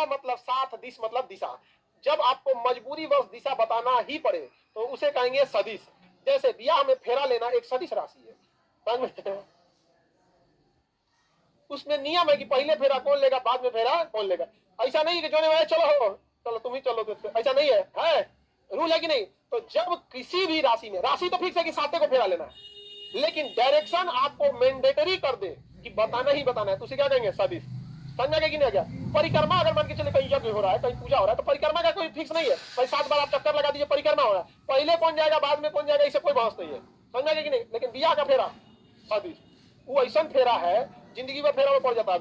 मतलब साथ, दिश मतलब दिशा। जब आपको मजबूरी वश दिशा बताना ही पड़े तो उसे कहेंगे सदिश। जैसे ब्याह में फेरा लेना एक सदिश राशि है। उसमें नियम है कि पहले फेरा कौन लेगा, बाद में फेरा कौन लेगा। ऐसा नहीं कि जो ने चलो चलो तुम ही चलो, ऐसा नहीं है रूल है कि नहीं। तो जब किसी भी राशि में, राशि तो फिक्स है कि साते को फेरा लेना है, लेकिन डायरेक्शन आपको मैंडेटरी कर दे कि बताना ही बताना है, तो उसे क्या कहेंगे सदिश। समझा गया कि नहीं गया। परिक्रमा अगर मान के चले कहीं यज्ञ हो रहा है, कहीं पूजा हो रहा है, तो परिक्रमा का कोई फिक्स नहीं है भाई 7 बार आप चक्कर लगा दीजिए परिक्रमा हो रहा है, पहले कौन जाएगा बाद में कौन जाएगा, इसे कोई बहस नहीं है। समझा गया कि नहीं। लेकिन बियाह का फेरा सदिश, वो ऐसा फेरा है जिंदगी में फेरा में पड़ जाता है।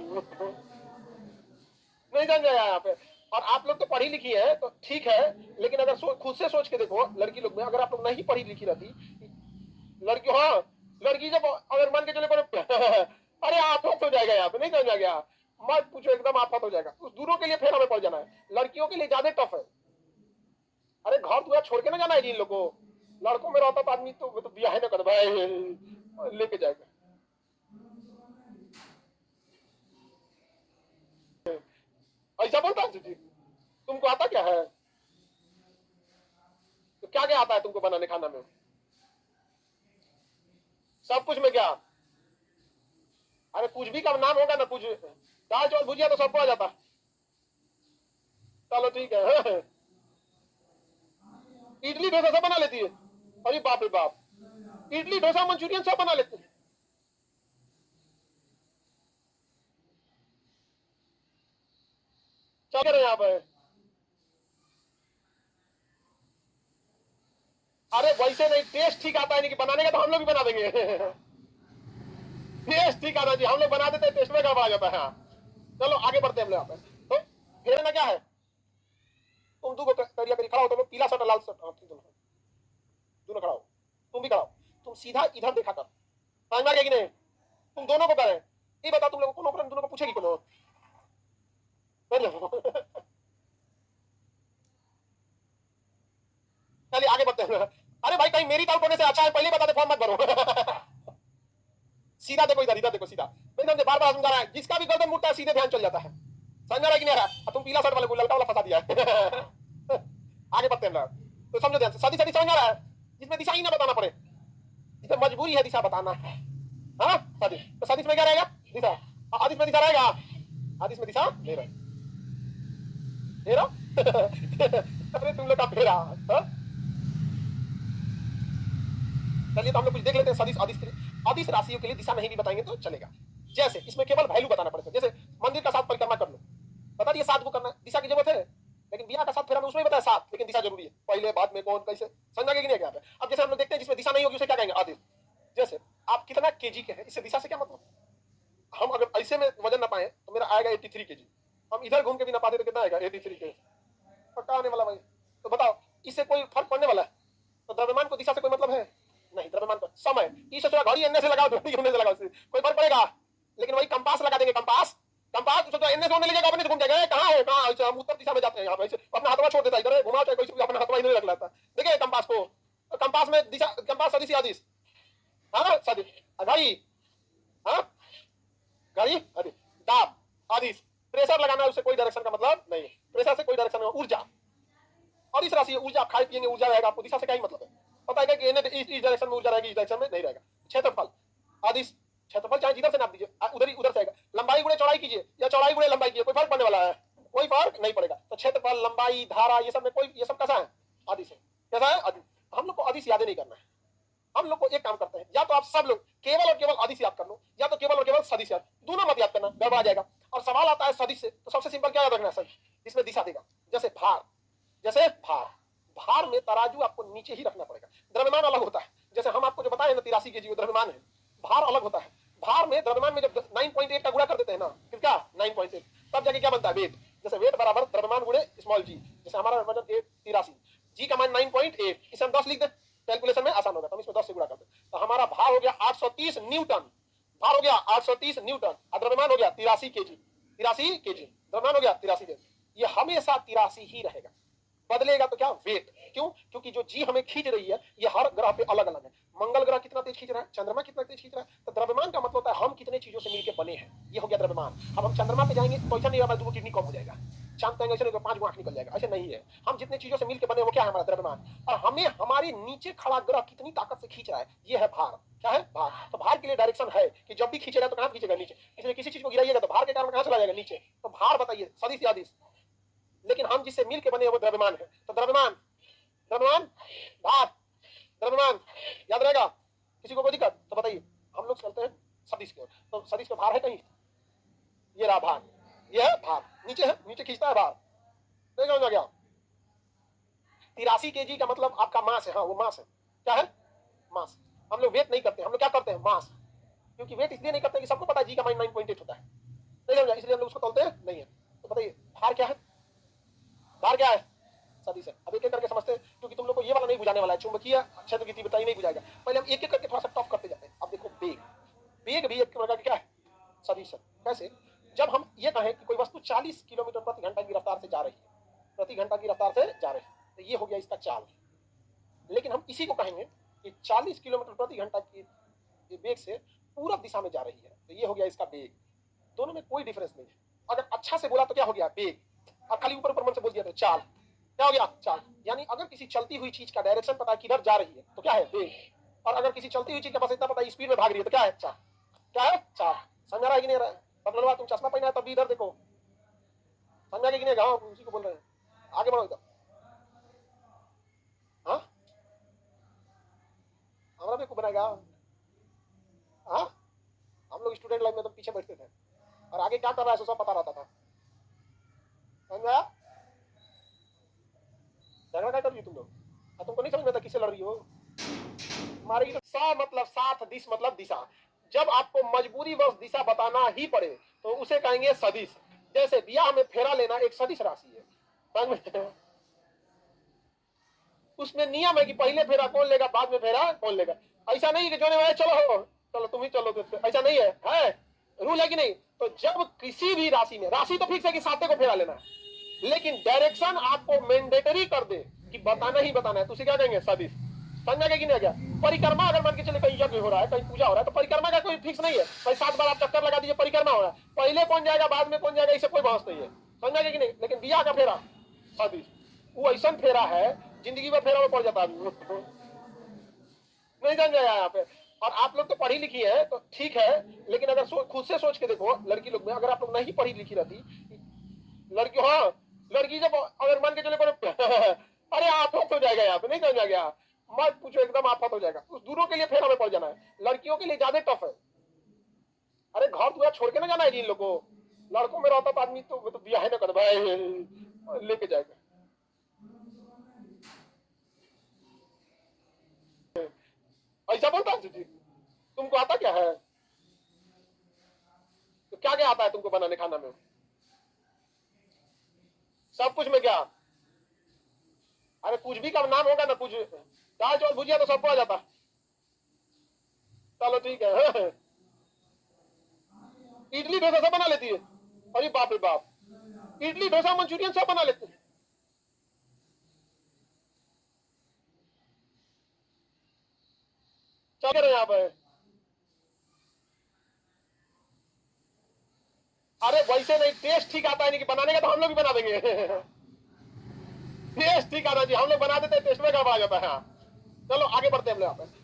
नहीं जान जाएगा यहाँ पे। और आप लोग तो पढ़ी लिखी है तो ठीक है, लेकिन अगर खुद से सोच के देखो लड़की लोग में, अगर आप लोग नहीं पढ़ी लिखी रहती लड़की, हाँ लड़की जब अगर मान के चले अरे आफत हो जाएगा यहाँ पे, नहीं समझा गया। मत पूछो, एकदम आफत हो जाएगा। उस दूरों के लिए फेरा में पड़ जाना है, लड़कियों के लिए ज्यादा टफ है। अरे घर पूरा छोड़ के ना जाना है जिन लोग को। लड़कों में रहता तो आदमी तो ब्याह ना कर भाई लेके जाएगा। ऐसा बोलता है जी, तुमको आता क्या है, तो क्या क्या आता है तुमको बनाने खाना में, सब कुछ में क्या। अरे कुछ भी का नाम होगा ना, कुछ दाल चावल भुजिया तो सबको आ जाता। चलो ठीक है। इडली डोसा सब बना लेती है। अरे बाप रे बाप, इडली डोसा मंचूरियन सब बना लेते हैं। क्या करें यहाँ पे। अरे वैसे नहीं, टेस्ट ठीक आता है नहीं कि बनाने का, तो हम लोग भी बना देंगे। टेस्ट ठीक आता जी, हम लोग बना देते हैं, टेस्ट में गड़बड़ा जाता है। हाँ चलो आगे बढ़ते हैं हम लोग। तो फेरना क्या है, तुम दो करिया करी खड़ा हो, तो पीला शर्ट लाल शर्ट दोनों खड़ा हो, तुम भी खड़ा हो, तुम सीधा इधर देखा कर। समझ में आ गया कि नहीं। तुम दोनों को करें, ये बता तुम लोगों को दोनों को पूछेगी कौन। चलिए आगे बढ़ते हैं। अरे भाई कहीं मेरी टाउट होने से अच्छा है पहले बता दे, फॉर्म मत भरो। सीधा देखो, इधर इधर देखो सीधा। मैंने बार बार समझा रहा है, जिसका भी गर्दन मुड़ता है सीधे ध्यान चल जाता है। समझ रहा है कि नहीं रहा। तुम पीला शर्ट वाले को लड़का वाला फंसा दिया है। आगे बढ़ते हैं तो समझो ध्यान से, सदी सदी समझ रहा है, जिसमें दिशा ही ना बताना पड़े, जिसमें मजबूरी है दिशा बताना है। हाँ सदी, तो सदी में क्या रहेगा, दिशा। आदिश में दिशा रहेगा, आदिश में दिशा दे रहा दे रहा। अरे तुम लोग का फेरा। चलिए तो हम लोग कुछ देख लेते हैं सदिश आदिश के लिए। आदिश राशियों के लिए दिशा नहीं भी बताएंगे तो चलेगा। जैसे इसमें केवल वैल्यू बताना पड़ेगा, जैसे मंदिर का 7 परिक्रमा कर लो, बता दिए 7 को करना, दिशा की जरूरत है। लेकिन बिया का 7 फेरा में उसमें बताया 7, लेकिन दिशा जरूरी है, पहले बाद में कौन कैसे। समझा कि नहीं क्या। अब जैसे हम लोग देखते हैं जिसमें दिशा नहीं होगी उसे क्या कहेंगे, आदिश। जैसे आप कितना केजी के हैं, इससे दिशा से क्या मतलब। हम अगर ऐसे में वजन ना पाए तो मेरा आएगा 83 केजी, हम इधर घूम के भी ना पाते तो कितना आएगा 83 के। पक्का आने वाला भाई। तो बताओ इससे कोई फर्क पड़ने वाला है। तो द्रव्यमान को दिशा से कोई मतलब है नहीं। द्रव्यमान को समय, इस घड़ी एनने से लगाओ, होने से लगाओ, कोई फर्क पड़ेगा। लेकिन वही कंपास लगा देंगे, कंपास कंपास तो एनने से होने लगेगा, अपने से घूम जाएगा, कहाँ है कहाँ। हम उत्तर दिशा में जाते हैं, यहाँ पे अपना हाथवा छोड़ देता है, इधर घुमा चाहे कोई अपना हाथवा इधर रख लेता है। देखिए कंपास को, कंपास में दिशा, कंपास सदिश आदिश, हाँ सदिश। घड़ी, हाँ घड़ी आदिश, दाब आदिश। प्रेशर लगाना है, उससे कोई डायरेक्शन का मतलब नहीं, प्रेशर से कोई डायरेक्शन नहीं। ऊर्जा, और इस राशि ऊर्जा, खाए पिएंगे ऊर्जा रहेगा, आपको दिशा से क्या ही मतलब है। पता है कि इस डायरेक्शन में ऊर्जा रहेगी, इस डायरेक्शन में नहीं रहेगा। क्षेत्रफल आदिश, क्षेत्रफल चाहे जिधर से नाप दीजिए उधर ही उधर से आएगा। लंबाई गुणे चौड़ाई कीजिए या चौड़ाई गुणे लंबाई कीजिए, कोई फर्क पड़ने वाला है, कोई फर्क नहीं पड़ेगा। तो क्षेत्रफल, लंबाई, धारा, ये सब में कोई, ये सब कैसा है, आदिश है। कैसा है, आदिश। हम लोग को आदिश याद नहीं करना है। हम लोग को एक काम करते हैं, या तो आप सब लोग केवल और केवल आदिश याद कर लो, या तो केवल और केवल सदिश याद, दोनों मत याद करना, गड़बड़ा जाएगा। और सवाल आता है सदिश से, तो सबसे सिंपल क्या याद रखना है, सदिश इसमें दिशा देगा। जैसे भार, जैसे भार, भार में तराजू आपको नीचे ही रखना पड़ेगा। द्रव्यमान अलग होता है, जैसे हम आपको जो बताए ना 83 केजी द्रव्यमान है, भार अलग होता है। भार में द्रव्यमान में जब 9.8 का गुणा कर देते हैं ना, फिर क्या 9.8, तब जाके क्या बनता है, वेट। जैसे वेट बराबर द्रव्यमान गुणे स्मॉल जी, जैसे हमारा वजन 83, जी का मान 9.8, इसे हम 10 लिख दें, कैलकुलेशन में आसान होगा, तो हम इसमें 10 से गुणा करते हैं। तो हमारा भार हो गया 830 न्यूटन, भार हो गया 830 न्यूटन, द्रव्यमान हो गया 83 केजी, 83 केजी द्रव्यमान हो गया 83 केजी। ये हमेशा 83 ही रहेगा, बदलेगा तो क्या, वेट। क्यों, क्योंकि जो जी हमें खींच रही है ये हर ग्रह पे अलग अलग है। मंगल ग्रह कितना तेज खींच रहा है, चंद्रमा कितना तेज खींच रहा है। तो द्रव्यमान का मतलब होता है हम कितने चीजों से मिलकर बने हैं, ये हो गया द्रव्यमान। अब हम चंद्रमा पे जाएंगे तो ऐसा नहीं होगा, किडनी कम हो जाएगा। चांद कहेंगे ऐसे नहीं 5 गुना आंख निकल जाएगा, ऐसे नहीं है। हम जितने चीजों से मिलकर बने वो क्या है, हमारा द्रव्यमान, और हमें हमारे नीचे खड़ा ग्रह कितनी ताकत से खींच रहा है, ये है भार। क्या है, भार। तो भार के लिए डायरेक्शन है कि जब भी खींचेगा तो कहां खींचेगा, नीचे। इसलिए किसी चीज को गिराइएगा तो भार के कारण कहां चला जाएगा, नीचे। तो भार बताइए, सदिश या दिश। लेकिन हम जिससे मिलकर बने वो द्रव्यमान है। तो द्रव्यमान, द्रव्यमान, भार, द्रव्यमान, याद रहेगा। किसी को कोई दिक्कत तो बताइए। हम लोग चलते हैं सदिश की ओर। तो सदिश का भार है कहीं, ये रहा भार, ये है भार, नीचे है, नीचे खींचता है भार। नहीं समझ आ गया। 83 kg का मतलब आपका मास है। हाँ, वो मास है। क्या है, मास। हम लोग वेट नहीं करते, हम लोग क्या करते हैं, मास। क्योंकि वेट इसलिए नहीं करते कि सबको पता है जी का माइन 9.8 होता है, नहीं समझा, इसलिए हम लोग उसको तोलते नहीं है। तो बताइए भार क्या है, भार क्या है, सदिश है। अब एक एक करके समझते हैं, क्योंकि तुम लोग को ये वाला नहीं बुझाने वाला है, चुंबकीय क्षेत्र की तीव्रता नहीं बुझाएगा। पहले हम एक एक करके थोड़ा सा टफ करते जाते हैं। अब देखो बेग, बेग भी एक प्रकार का क्या है, सदिश है। कैसे, जब हम ये कहें कि कोई वस्तु 40 किलोमीटर प्रति घंटा की रफ्तार से जा रही है, प्रति घंटा की रफ्तार से जा रही है, तो ये हो गया इसका चाल। लेकिन हम इसी को कहेंगे कि 40 किलोमीटर प्रति घंटा की वेग से पूरब दिशा में जा रही है, तो ये हो गया इसका वेग। दोनों में कोई डिफरेंस नहीं है। अगर अच्छा से बोला तो क्या हो गया, वेग, और खाली ऊपर ऊपर मन से बोल दिया तो चाल। क्या हो गया, चाल। यानी अगर किसी चलती हुई चीज का डायरेक्शन पता है किधर जा रही है तो क्या है, वेग। और अगर किसी चलती हुई चीज का बस इतना पता है स्पीड में भाग रही है तो क्या है, चाल। क्या है, चाल। समझ रहा है कि नहीं रहा है। मतलब तुम चश्मा पहना है तब भी इधर देखो, समझा कि नहीं, हाँ उसी को बोल रहे हैं। आगे बढ़ो इधर। हाँ, हमारा भी को बनाएगा। हाँ, हम लोग स्टूडेंट लाइफ में तो पीछे बैठते थे और आगे क्या कर रहा है सब पता रहता था। समझा, झगड़ा क्या कर रही तुम लोग, तुमको नहीं समझ में था किससे लड़ रही हो, मारेगी। सा मतलब साथ, दिश मतलब दिशा। जब आपको मजबूरी वश दिशा बताना ही पड़े तो उसे कहेंगे सदिश। जैसे ब्याह में फेरा लेना एक सदिश राशि है। उसमें नियम है कि पहले फेरा कौन लेगा, बाद में फेरा कौन लेगा। ऐसा नहीं कि जो ने चलो चलो तुम ही चलो, ऐसा नहीं है रूल है कि नहीं। तो जब किसी भी राशि में, राशि तो फिक्स है कि साते को फेरा लेना है, लेकिन डायरेक्शन आपको मैंडेटरी कर दे कि बताना ही बताना है, तो उसे क्या कहेंगे, सदिश। समझा कि नहीं आ गया। परिक्रमा अगर मान के चले कहीं यज्ञ हो रहा है, कहीं पूजा हो रहा है, तो परिक्रमा का कोई फिक्स नहीं है भाई 7 बार आप चक्कर लगा दीजिए परिक्रमा हो रहा है, पहले कौन जाएगा बाद में कौन जाएगा, इसे कोई बहस नहीं है। समझा कि नहीं। लेकिन बियाह का फेरा सदिश, वो ऐसा फेरा है जिंदगी में फेरा में पड़ जाता है। नहीं जान जाएगा यहाँ पे। और आप लोग तो पढ़ी लिखी है तो ठीक है, लेकिन अगर खुद से सोच के देखो लड़की लोग में, अगर आप लोग नहीं पढ़ी लिखी रहती, लड़की, हाँ लड़की जब अगर मान के चले अरे आफत हो जाएगा यहाँ पे, नहीं समझा गया, मत पूछो, एकदम आफत हो जाएगा। उस दूरों के लिए फेरा में पड़ जाना है, लड़कियों के लिए ज्यादा टफ है। अरे घर दुआ छोड़ के ना जाना है जिन लोग को, लड़कों में रहता तो आदमी तो ब्याह ना कर भाई लेके जाएगा। ऐसा बोलता है जी, तुमको आता क्या है, तो क्या क्या आता है तुमको बनाने खाना में, सब कुछ में क्या, अरे कुछ भी का नाम होगा ना, कुछ दाल चावल भुजिया तो सबको आ जाता। चलो ठीक है। इडली डोसा सब बना लेती है, अरे बाप रे बाप, इडली डोसा मंचूरियन सब बना लेते हैं। चल रहे यहाँ पे, अरे वैसे नहीं, टेस्ट ठीक आता है नहीं कि बनाने का, तो हम लोग भी बना देंगे। टेस्ट ठीक आता जी, हम लोग बना देते हैं, टेस्ट में गड़बड़ा जाता है। चलो आगे बढ़ते हैं हम लोग यहाँ पे।